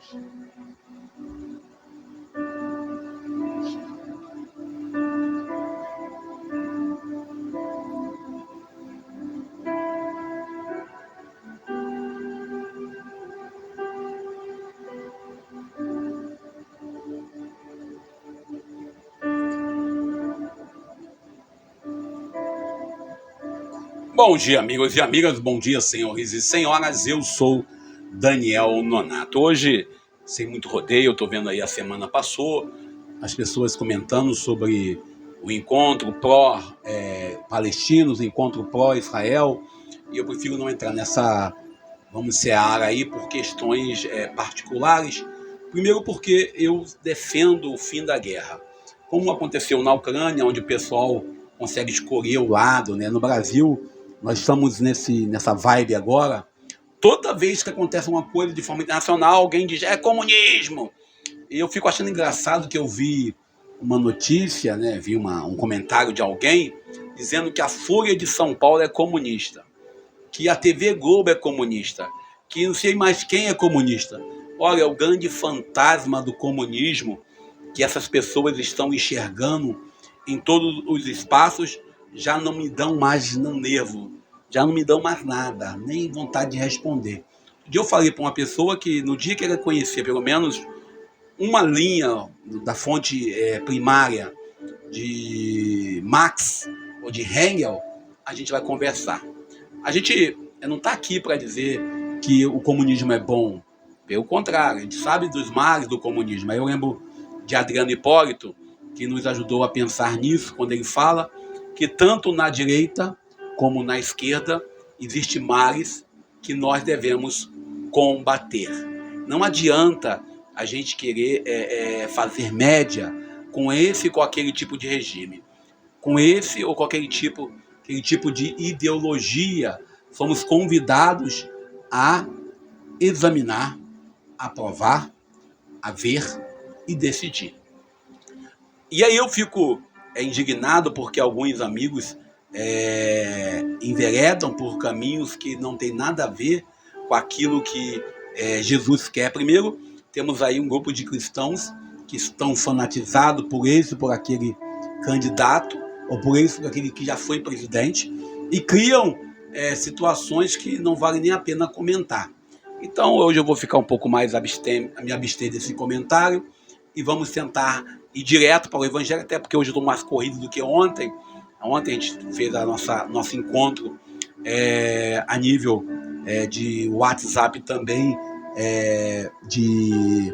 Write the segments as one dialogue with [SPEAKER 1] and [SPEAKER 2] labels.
[SPEAKER 1] Bom dia, amigos e amigas, bom dia, senhores e senhoras. Eu sou Daniel Nonato. Hoje, sem muito rodeio, eu estou vendo aí a semana passou, as pessoas comentando sobre o encontro pró-palestinos, o encontro pró-Israel, e eu prefiro não entrar nessa, seara aí por questões particulares. Primeiro porque eu defendo o fim da guerra. Como aconteceu na Ucrânia, onde o pessoal consegue escolher o lado, né? No Brasil, nós estamos nessa vibe agora. Toda vez que acontece uma coisa de forma internacional, alguém diz, é comunismo. E eu fico achando engraçado que eu vi uma notícia, né? Vi um comentário de alguém dizendo que a Folha de São Paulo é comunista, que a TV Globo é comunista, que não sei mais quem é comunista. Olha, o grande fantasma do comunismo que essas pessoas estão enxergando em todos os espaços já não me dão mais no nervo, já não me dão mais nada, nem vontade de responder. Um dia eu falei para uma pessoa que no dia que ela conhecer pelo menos uma linha da fonte primária de Marx ou de Hegel, a gente vai conversar. A gente não está aqui para dizer que o comunismo é bom. Pelo contrário, a gente sabe dos males do comunismo. Aí eu lembro de Adriano Hipólito, que nos ajudou a pensar nisso, quando ele fala que tanto na direita como na esquerda existem males que nós devemos combater. Não adianta a gente querer fazer média com esse ou com aquele tipo de regime, com esse ou com aquele tipo de ideologia. Somos convidados a examinar, a provar, a ver e decidir. E aí eu fico indignado porque alguns amigos enveredam por caminhos que não tem nada a ver com aquilo que Jesus quer. Primeiro, temos aí um grupo de cristãos que estão fanatizados por esse, por aquele candidato, ou por esse, por aquele que já foi presidente, e criam situações que não valem nem a pena comentar. Então hoje eu vou ficar um pouco mais me abster desse comentário e vamos tentar ir direto para o Evangelho, até porque hoje eu estou mais corrido do que ontem. Ontem a gente fez nosso encontro a nível de WhatsApp também, de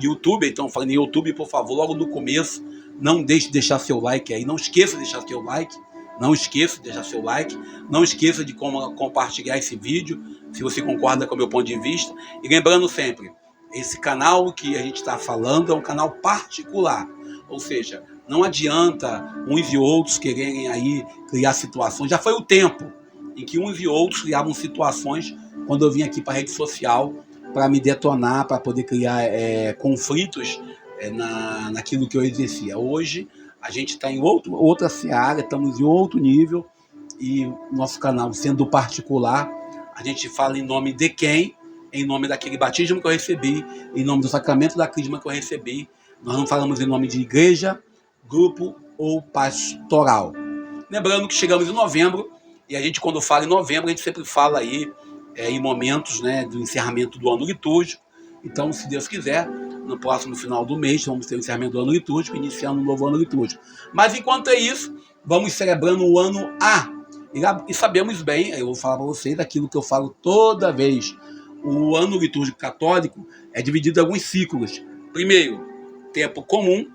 [SPEAKER 1] YouTube. Então, falando em YouTube, por favor, logo no começo, não deixe de deixar seu like aí. Não esqueça de deixar seu like. Não esqueça de deixar seu like. Não esqueça de compartilhar esse vídeo, se você concorda com o meu ponto de vista. E lembrando sempre, esse canal que a gente está falando é um canal particular. Ou seja, não adianta uns e outros quererem aí criar situações. Já foi o tempo em que uns e outros criavam situações quando eu vim aqui para a rede social para me detonar, para poder criar conflitos naquilo que eu exercia. Hoje a gente está em outra seara, estamos em outro nível, e nosso canal sendo particular, a gente fala em nome de quem? Em nome daquele batismo que eu recebi, em nome do sacramento da crisma que eu recebi. Nós não falamos em nome de igreja, grupo ou pastoral. Lembrando que chegamos em novembro, e a gente, quando fala em novembro, a gente sempre fala aí em momentos, né, do encerramento do ano litúrgico. Então, se Deus quiser, no próximo final do mês, vamos ter o encerramento do ano litúrgico, iniciando um novo ano litúrgico. Mas, enquanto é isso, vamos celebrando o ano A. E sabemos bem, eu vou falar para vocês aquilo que eu falo toda vez. O ano litúrgico católico é dividido em alguns ciclos. Primeiro, tempo comum,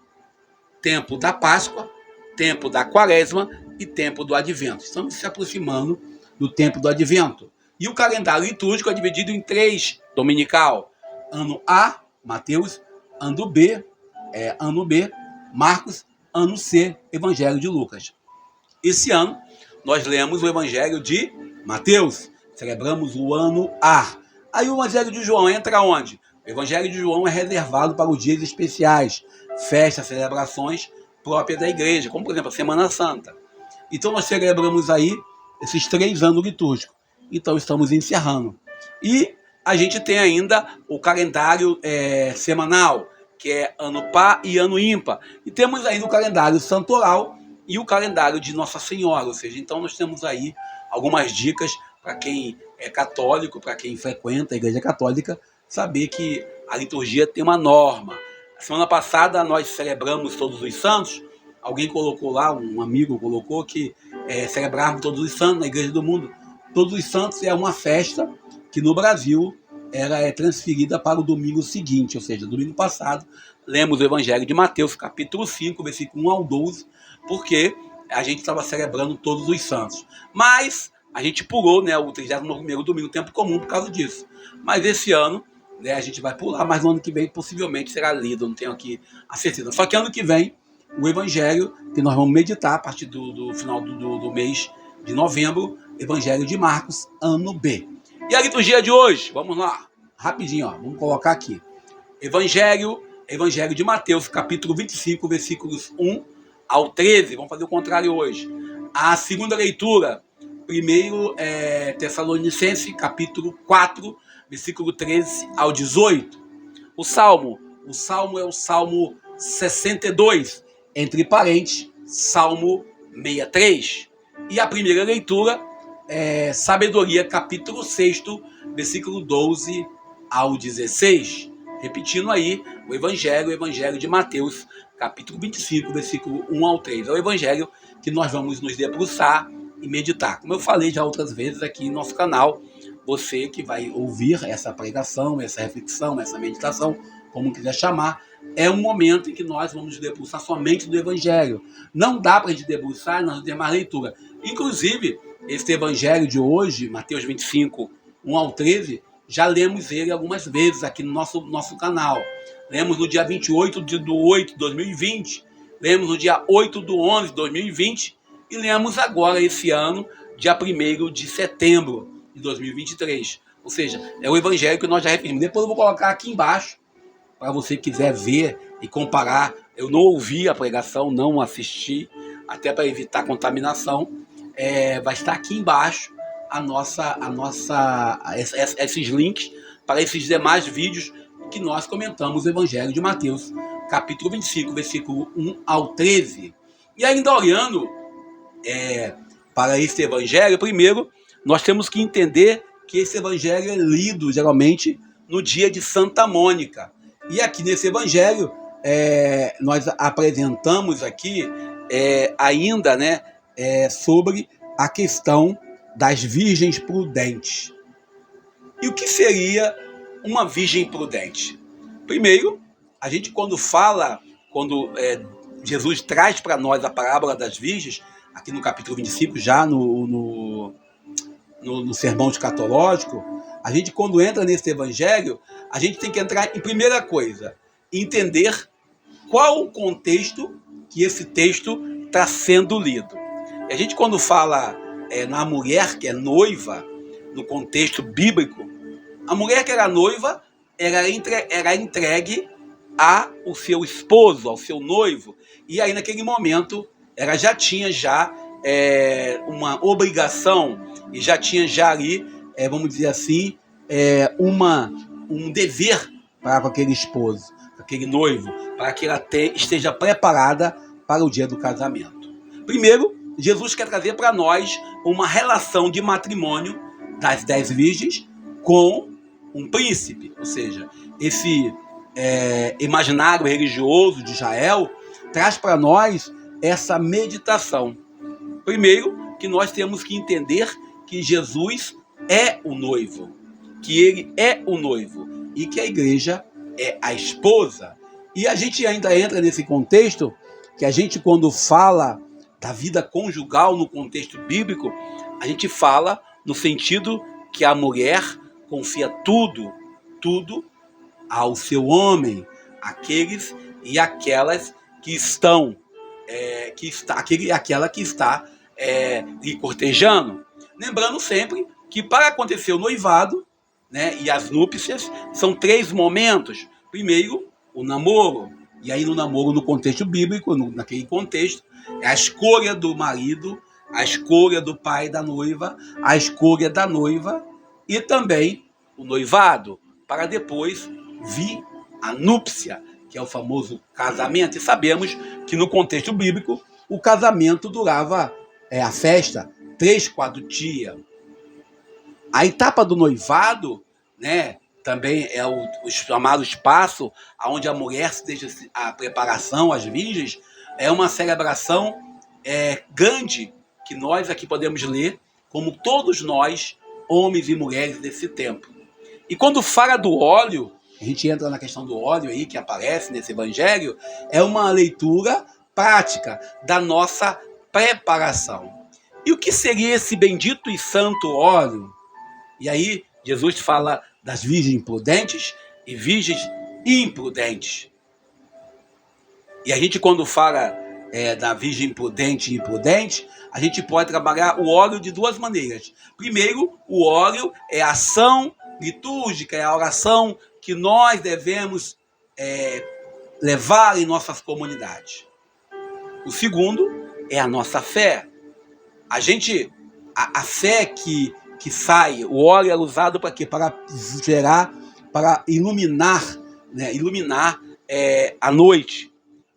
[SPEAKER 1] tempo da Páscoa, tempo da Quaresma e tempo do Advento. Estamos se aproximando do tempo do Advento. E o calendário litúrgico é dividido em 3 dominical. Ano A, Mateus. Ano B, Marcos. Ano C, Evangelho de Lucas. Esse ano, nós lemos o Evangelho de Mateus. Celebramos o ano A. Aí o Evangelho de João entra onde? O Evangelho de João é reservado para os dias especiais, festas, celebrações próprias da igreja, como por exemplo a Semana Santa. Então nós celebramos aí esses 3 anos litúrgicos. Então estamos encerrando. E a gente tem ainda o calendário semanal, que é ano par e ano ímpar. E temos ainda o calendário santoral e o calendário de Nossa Senhora. Ou seja, então nós temos aí algumas dicas para quem é católico, para quem frequenta a Igreja Católica, saber que a liturgia tem uma norma. A semana passada nós celebramos Todos os Santos. Alguém colocou lá, um amigo colocou que celebrarmos Todos os Santos na Igreja do Mundo. Todos os Santos é uma festa que no Brasil ela é transferida para o domingo seguinte, ou seja, domingo passado, lemos o Evangelho de Mateus, capítulo 5, versículo 1 ao 12, porque a gente estava celebrando Todos os Santos. Mas a gente pulou, né, o 31º domingo, tempo comum, por causa disso. Mas esse ano, né, a gente vai pular, mas no ano que vem possivelmente será lido, não tenho aqui a certeza. Só que ano que vem, o Evangelho, que nós vamos meditar a partir do final do mês de novembro, Evangelho de Marcos, ano B. E a liturgia de hoje? Vamos lá, rapidinho, ó, vamos colocar aqui. Evangelho de Mateus, capítulo 25, versículos 1 ao 13. Vamos fazer o contrário hoje. A segunda leitura, primeiro Tessalonicenses, capítulo 4, versículo 13 ao 18. O Salmo é o Salmo 62, entre parênteses, Salmo 63. E a primeira leitura é Sabedoria, capítulo 6, versículo 12 ao 16. Repetindo aí, o Evangelho de Mateus, capítulo 25, versículo 1 ao 3. É o Evangelho que nós vamos nos debruçar e meditar. Como eu falei já outras vezes aqui no nosso canal, você que vai ouvir essa pregação, essa reflexão, essa meditação, como quiser chamar, é um momento em que nós vamos nos debruçar somente do Evangelho. Não dá para a gente debruçar nas demais leituras. Inclusive, esse Evangelho de hoje, Mateus 25, 1 ao 13, já lemos ele algumas vezes aqui no nosso canal. Lemos no dia 28 de 8 de 2020, lemos no dia 8 de 11 de 2020 e lemos agora, esse ano, dia 1º de setembro de 2023. Ou seja, é o Evangelho que nós já referimos. Depois eu vou colocar aqui embaixo, para você quiser ver e comparar. Eu não ouvi a pregação, não assisti, até para evitar contaminação. Vai estar aqui embaixo esses links para esses demais vídeos que nós comentamos o Evangelho de Mateus, capítulo 25, versículo 1 ao 13. E ainda olhando para esse Evangelho, primeiro, nós temos que entender que esse Evangelho é lido, geralmente, no dia de Santa Mônica. E aqui nesse Evangelho, nós apresentamos aqui ainda, né, sobre a questão das virgens prudentes. E o que seria uma virgem prudente? Primeiro, a gente quando Jesus traz para nós a parábola das virgens, aqui no capítulo 25, já no sermão escatológico, a gente quando entra nesse evangelho, a gente tem que entrar em primeira coisa, entender qual o contexto que esse texto está sendo lido. E a gente quando fala na mulher que é noiva, no contexto bíblico, a mulher que era noiva era entregue ao seu esposo, ao seu noivo, e aí naquele momento ela já tinha uma obrigação e já tinha ali, vamos dizer assim, um dever para aquele esposo, aquele noivo, para que ela esteja preparada para o dia do casamento. Primeiro, Jesus quer trazer para nós uma relação de matrimônio das 10 virgens com um príncipe, ou seja, esse imaginário religioso de Israel traz para nós essa meditação. Primeiro, que nós temos que entender que Jesus é o noivo, que ele é o noivo e que a igreja é a esposa. E a gente ainda entra nesse contexto que a gente, quando fala da vida conjugal no contexto bíblico, a gente fala no sentido que a mulher confia tudo ao seu homem, aqueles e aquelas que estão aquela que está lhe cortejando. Lembrando sempre que para acontecer o noivado, né, e as núpcias, são 3 momentos. Primeiro, o namoro. E aí no namoro, no contexto bíblico, naquele contexto, é a escolha do marido, a escolha do pai da noiva, a escolha da noiva e também o noivado, para depois vir a núpcia, que é o famoso casamento. E sabemos que no contexto bíblico o casamento durava a festa 3, 4 dias. A etapa do noivado, né, também é o chamado espaço onde a mulher se deixa a preparação, as virgens, é uma celebração grande que nós aqui podemos ler, como todos nós, homens e mulheres desse tempo. E quando fala do óleo, a gente entra na questão do óleo aí que aparece nesse evangelho, é uma leitura prática da nossa preparação. E o que seria esse bendito e santo óleo? E aí Jesus fala das virgens prudentes e virgens imprudentes. E a gente, quando fala da virgem prudente e imprudente, a gente pode trabalhar o óleo de duas maneiras. Primeiro, o óleo é a ação litúrgica, é a oração que nós devemos levar em nossas comunidades. O segundo é a nossa fé. A fé que sai, o óleo é usado para quê? Para gerar, para iluminar, né? Iluminar a noite.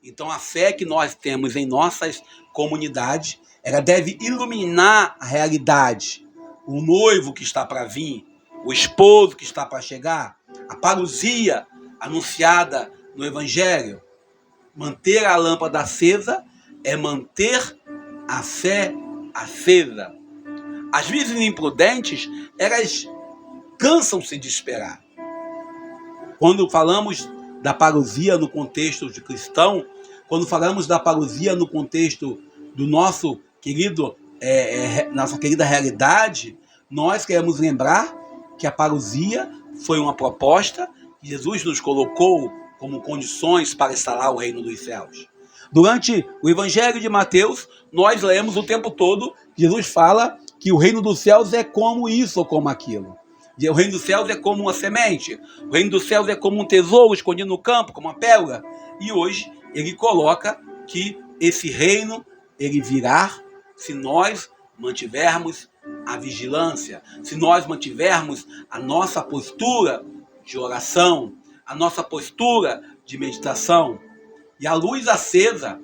[SPEAKER 1] Então a fé que nós temos em nossas comunidades, ela deve iluminar a realidade. O noivo que está para vir, o esposo que está para chegar, a parousia anunciada no Evangelho. Manter a lâmpada acesa é manter a fé acesa. As virgens imprudentes, elas cansam-se de esperar. Quando falamos da parousia no contexto de cristão, quando falamos da parousia no contexto do nosso querido, nossa querida realidade, nós queremos lembrar que a parousia foi uma proposta que Jesus nos colocou como condições para instalar o reino dos céus. Durante o Evangelho de Mateus, nós lemos o tempo todo, Jesus fala que o reino dos céus é como isso ou como aquilo. O reino dos céus é como uma semente. O reino dos céus é como um tesouro escondido no campo, como uma pérola. E hoje ele coloca que esse reino, ele virá se nós mantivermos a vigilância, se nós mantivermos a nossa postura de oração, a nossa postura de meditação. E a luz acesa,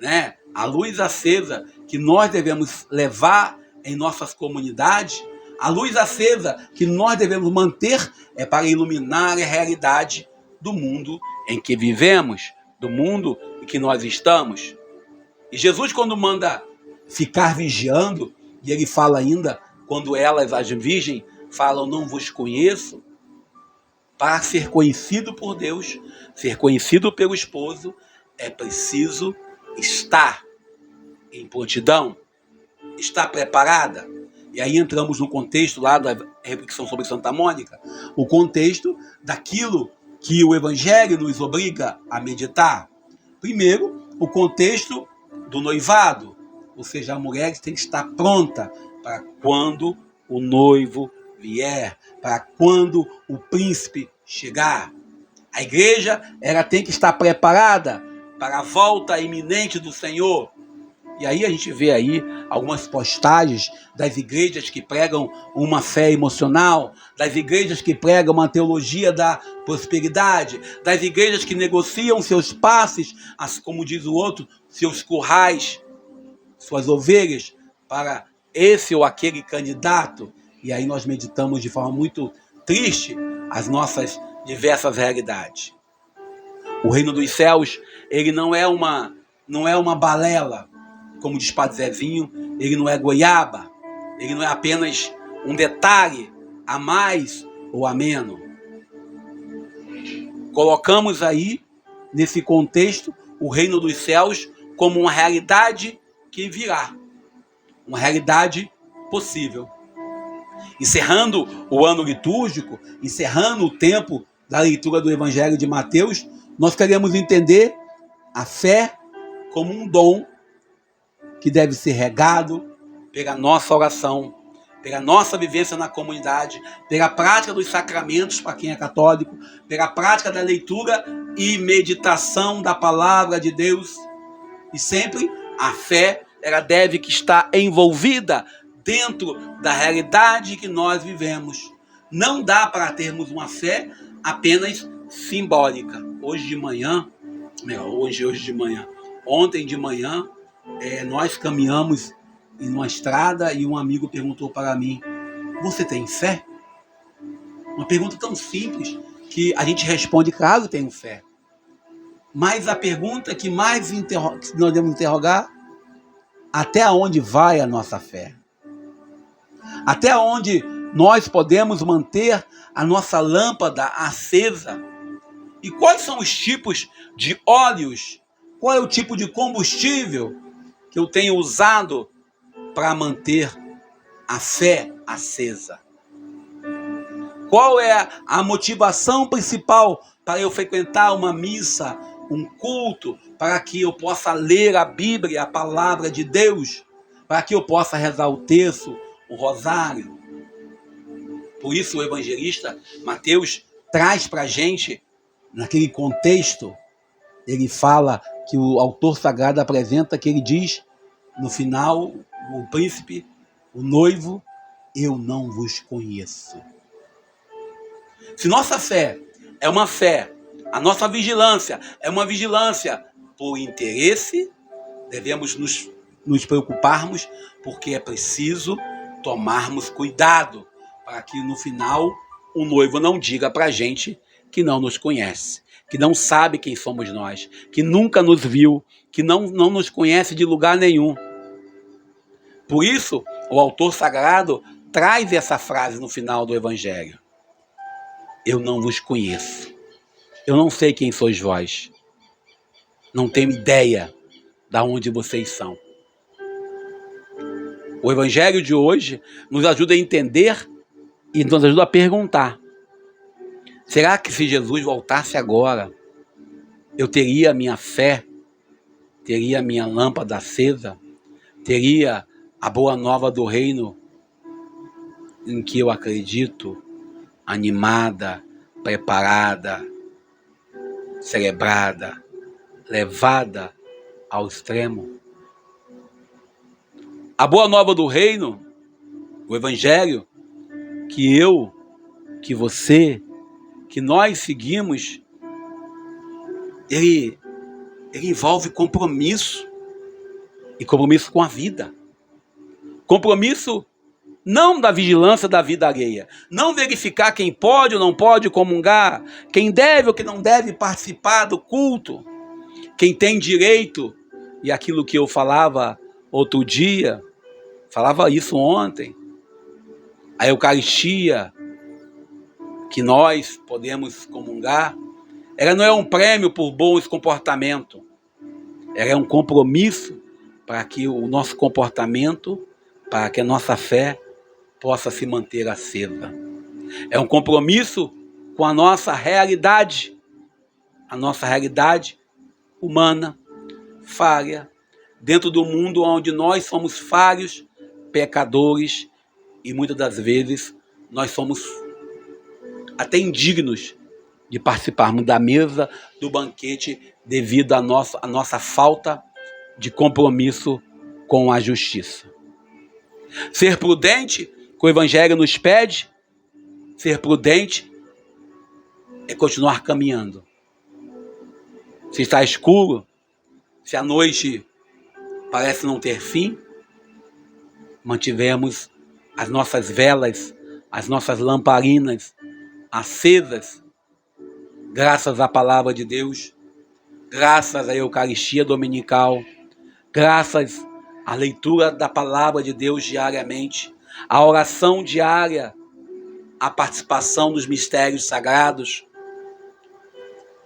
[SPEAKER 1] né? A luz acesa que nós devemos levar em nossas comunidades, a luz acesa que nós devemos manter é para iluminar a realidade do mundo em que vivemos, do mundo em que nós estamos. E Jesus, quando manda ficar vigiando, e ele fala ainda, quando elas, as virgens, falam, não vos conheço, para ser conhecido por Deus, ser conhecido pelo esposo, é preciso estar em prontidão, estar preparada. E aí entramos no contexto lá da reflexão sobre Santa Mônica, o contexto daquilo que o Evangelho nos obriga a meditar. Primeiro, o contexto do noivado, ou seja, a mulher tem que estar pronta para quando o noivo vier, para quando o príncipe chegar. A igreja, ela tem que estar preparada para a volta iminente do Senhor. E aí a gente vê aí algumas postagens das igrejas que pregam uma fé emocional, das igrejas que pregam uma teologia da prosperidade, das igrejas que negociam seus passes, como diz o outro, seus currais, suas ovelhas, para esse ou aquele candidato. E aí nós meditamos de forma muito triste as nossas diversas realidades. O reino dos céus, ele não é uma balela, como diz Padre Zezinho, ele não é goiaba, ele não é apenas um detalhe a mais ou a menos. Colocamos aí, nesse contexto, o reino dos céus como uma realidade que virá, uma realidade possível. Encerrando o ano litúrgico, encerrando o tempo da leitura do Evangelho de Mateus, nós queremos entender a fé como um dom que deve ser regado pela nossa oração, pela nossa vivência na comunidade, pela prática dos sacramentos para quem é católico, pela prática da leitura e meditação da palavra de Deus. E sempre a fé, ela deve estar envolvida dentro da realidade que nós vivemos. Não dá para termos uma fé apenas simbólica. Hoje de manhã, ontem de manhã, nós caminhamos em uma estrada e um amigo perguntou para mim: você tem fé? Uma pergunta tão simples que a gente responde: claro, tenho fé. Mas a pergunta que mais nós devemos interrogar: até onde vai a nossa fé? Até onde nós podemos manter a nossa lâmpada acesa? E quais são os tipos de óleos? Qual é o tipo de combustível que eu tenho usado para manter a fé acesa? Qual é a motivação principal para eu frequentar uma missa, um culto, para que eu possa ler a Bíblia, a palavra de Deus, para que eu possa rezar o terço, o rosário? Por isso o evangelista Mateus traz para a gente, naquele contexto, ele fala que o autor sagrado apresenta que ele diz no final, o príncipe, o noivo: eu não vos conheço. Se nossa fé é uma fé, a nossa vigilância é uma vigilância por interesse, devemos nos preocuparmos, porque é preciso tomarmos cuidado para que no final o noivo não diga para a gente que não nos conhece, que não sabe quem somos nós, que nunca nos viu, que não nos conhece de lugar nenhum. Por isso, o autor sagrado traz essa frase no final do Evangelho: eu não vos conheço. Eu não sei quem sois vós. Não tenho ideia de onde vocês são. O Evangelho de hoje nos ajuda a entender e nos ajuda a perguntar: será que se Jesus voltasse agora, eu teria a minha fé, teria a minha lâmpada acesa, teria a boa nova do reino em que eu acredito, animada, preparada, celebrada, levada ao extremo? A boa nova do reino, o evangelho que eu, que você, que nós seguimos, ele envolve compromisso, e compromisso com a vida. Compromisso não da vigilância da vida alheia, não verificar quem pode ou não pode comungar, quem deve ou quem não deve participar do culto, quem tem direito, e aquilo que eu falava outro dia, falava isso ontem, a Eucaristia que nós podemos comungar, ela não é um prêmio por bons comportamentos, ela é um compromisso para que o nosso comportamento, para que a nossa fé possa se manter acesa. É um compromisso com a nossa realidade humana, falha, dentro do mundo onde nós somos falhos, pecadores, e muitas das vezes nós somos até indignos de participarmos da mesa do banquete devido à nossa falta de compromisso com a justiça. Ser prudente, que o Evangelho nos pede, ser prudente é continuar caminhando. Se está escuro, se a noite parece não ter fim, mantivemos as nossas velas, as nossas lamparinas acesas, graças à palavra de Deus, graças à Eucaristia dominical, graças à leitura da palavra de Deus diariamente, à oração diária, à participação dos mistérios sagrados.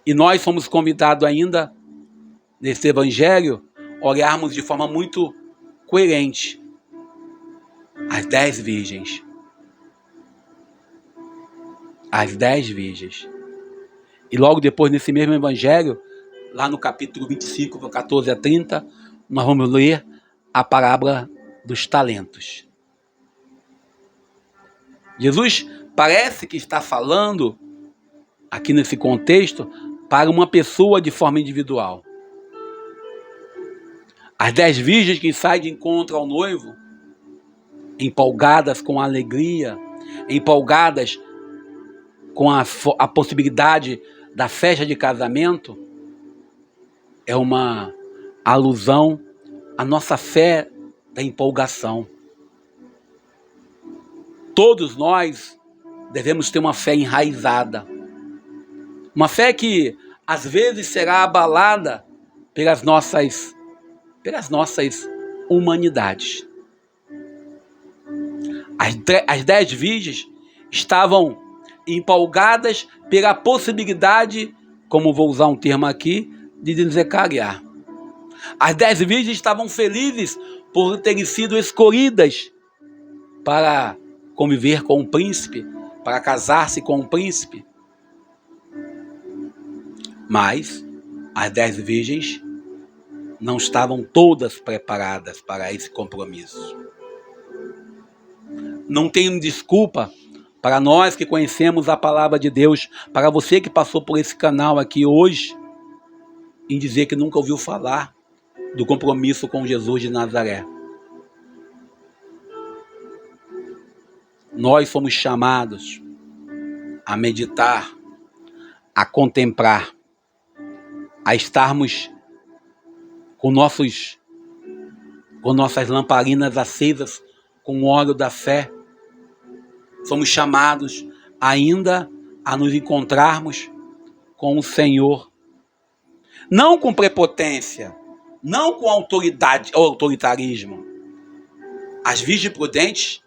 [SPEAKER 1] E nós somos convidados ainda, nesse Evangelho, a olharmos de forma muito coerente as 10 virgens. As 10 virgens. E logo depois, nesse mesmo Evangelho, lá no capítulo 25, 14 a 30, nós vamos ler a parábola dos talentos. Jesus parece que está falando, aqui nesse contexto, para uma pessoa de forma individual. As 10 virgens que saem de encontro ao noivo, empolgadas com alegria, empolgadas com a possibilidade da festa de casamento, é uma alusão à nossa fé da empolgação. Todos nós devemos ter uma fé enraizada. Uma fé que, às vezes, será abalada pelas nossas humanidades. As 10 virgens estavam empolgadas pela possibilidade, como vou usar um termo aqui, de desencadear. As 10 virgens estavam felizes por terem sido escolhidas para conviver com o príncipe, para casar-se com o príncipe. Mas as 10 virgens não estavam todas preparadas para esse compromisso. Não tem desculpa para nós que conhecemos a palavra de Deus, para você que passou por esse canal aqui hoje, em dizer que nunca ouviu falar do compromisso com Jesus de Nazaré. Nós somos chamados a meditar, a contemplar, a estarmos com nossas lamparinas acesas com o óleo da fé. Somos chamados ainda a nos encontrarmos com o Senhor. Não com prepotência, não com autoridade ou autoritarismo. As virgens prudentes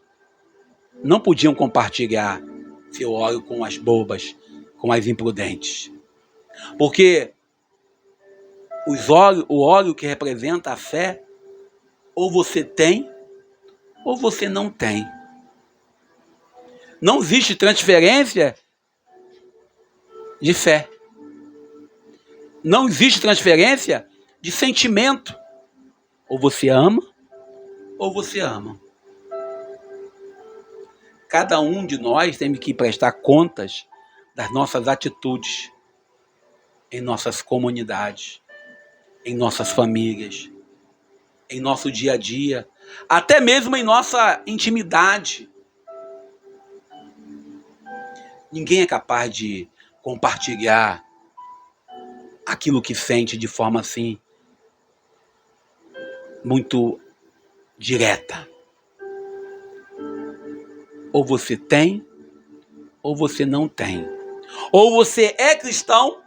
[SPEAKER 1] não podiam compartilhar seu óleo com as bobas, com as imprudentes. Porque o óleo que representa a fé, ou você tem, ou você não tem. Não existe transferência de fé. Não existe transferência de sentimento. Ou você ama, ou você ama. Cada um de nós tem que prestar contas das nossas atitudes em nossas comunidades, em nossas famílias, em nosso dia a dia, até mesmo em nossa intimidade. Ninguém é capaz de compartilhar aquilo que sente de forma assim, muito direta. Ou você tem, ou você não tem. Ou você é cristão,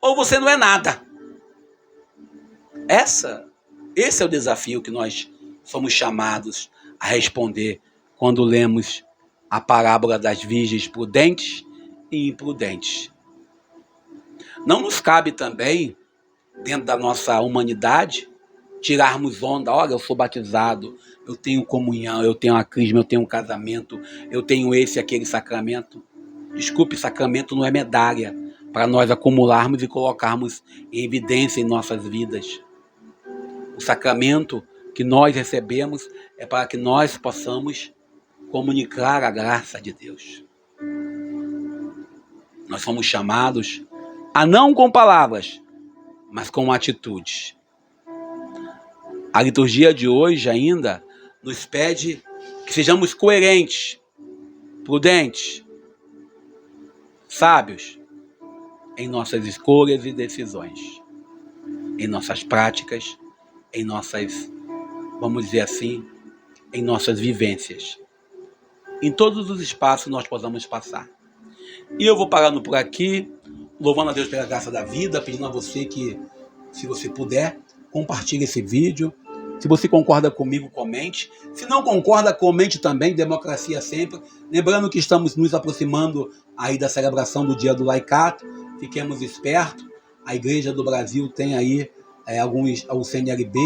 [SPEAKER 1] ou você não é nada. Esse é o desafio que nós somos chamados a responder quando lemos a parábola das virgens prudentes e imprudentes. Não nos cabe também, dentro da nossa humanidade, tirarmos onda. Olha, eu sou batizado, eu tenho comunhão, eu tenho a crisma, eu tenho um casamento, eu tenho esse e aquele sacramento. Desculpe, sacramento não é medalha para nós acumularmos e colocarmos em evidência em nossas vidas. O sacramento que nós recebemos é para que nós possamos comunicar a graça de Deus. Nós somos chamados a não com palavras, mas com atitudes. A liturgia de hoje ainda nos pede que sejamos coerentes, prudentes, sábios em nossas escolhas e decisões, em nossas práticas, em nossas, vamos dizer assim, em nossas vivências. Em todos os espaços nós possamos passar. E eu vou parando por aqui, louvando a Deus pela graça da vida, pedindo a você que, se você puder, compartilhe esse vídeo. Se você concorda comigo, comente. Se não concorda, comente também, democracia sempre. Lembrando que estamos nos aproximando aí da celebração do Dia do Laicato. Fiquemos espertos. A Igreja do Brasil tem aí o CNLB.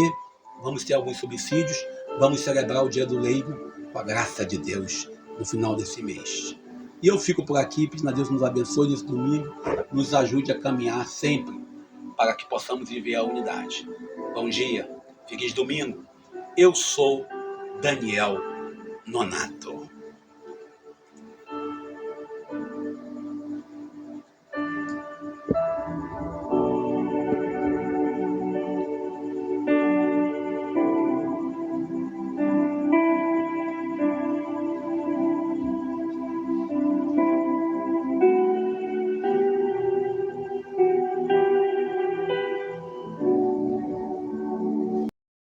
[SPEAKER 1] Vamos ter alguns subsídios. Vamos celebrar o Dia do Leigo com a graça de Deus no final desse mês. E eu fico por aqui, pedindo a Deus nos abençoe nesse domingo, nos ajude a caminhar sempre para que possamos viver a unidade. Bom dia, feliz domingo. Eu sou Daniel Nonato.